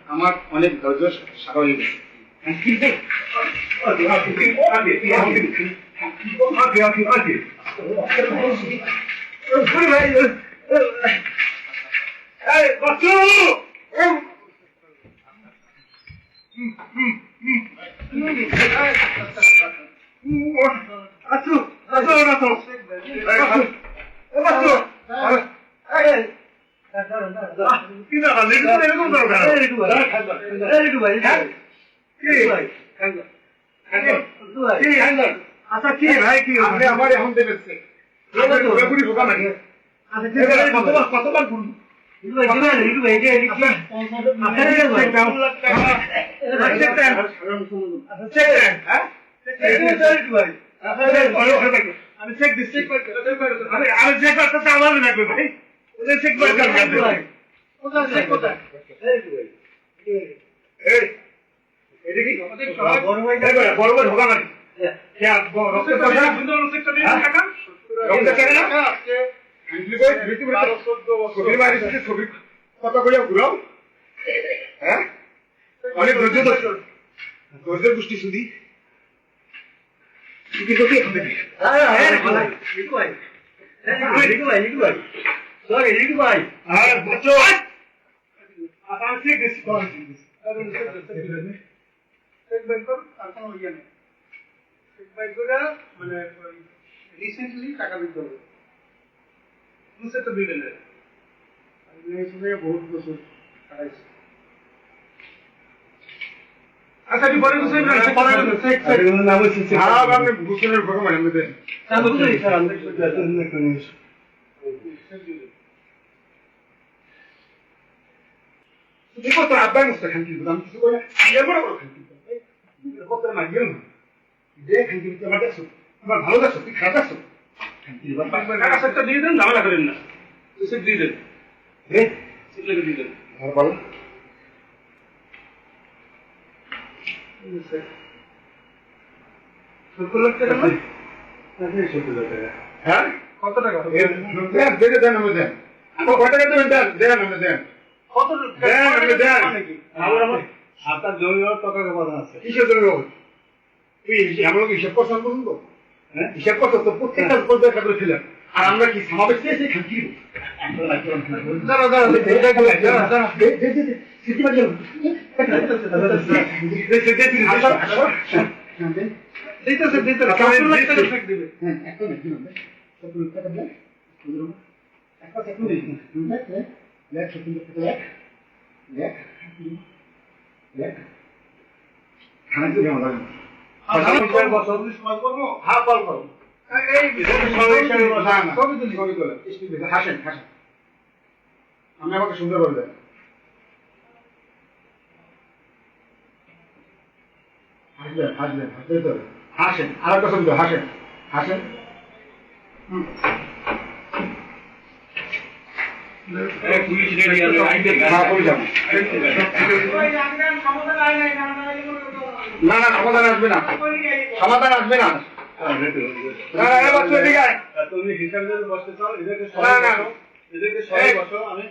আমার অনেক ধৈর্য সারা হয়ে গেছে। আচ্ছা কি ভাই কি আমার এখন দেবেছে কতবার বলুন আমি চেক দিচ্ছি আমি চেক করতে আমার লাগবে ভাই ওদের চেক করে বড় বড় ঢোকা মানে কথা কইয়া ঘুরাও হ্যাঁ অনেক ধৈর্য গোষ্ঠী শুধু মানে রিসেন্টলি টাকা দিতে হবে তো দিবেন বহুত বছর আচ্ছা পরে ভূষণের ভগবান কত আব্বাই মস্ত খান কিন্তু আমি কিছু করে কত মাগিও না দেখেন কিন্তু আমার দেখছো আমার ভালো দেখছো তুই খারাপ দেখছো টাকা সেটটা দিয়ে দেন ঝামেলা করেন না সেট দিয়ে দেন সেটটাকে দিয়ে দেন আর বলো হ্যাঁ কত টাকা দেন আমি দেন আমার কত টাকা দেবেন দেন আমি দেন কত দেন আমি দেন আপনার জমি টাকা কথা আছে কিসের জমি তুই আমরা হিসাব করছেন বলুন তো হ্যাঁ হিসাব করছো তো প্রত্যেকটা পর্যায়ে টাকা ছিলেন আর আমরা কি সমাবেশ চেয়েছি খাকি হাসেন হাসেন আমি আমাকে সুন্দর করে দেন হাসবেন হাসবেন হাসতে তো হাসেন আর একটা শব্দ হাসেন হাসেন না না সমাধান আসবে না সমাধান আসবে না তুমি হিসাবে বসতে চাও এদেরকে সবাই বসো আমি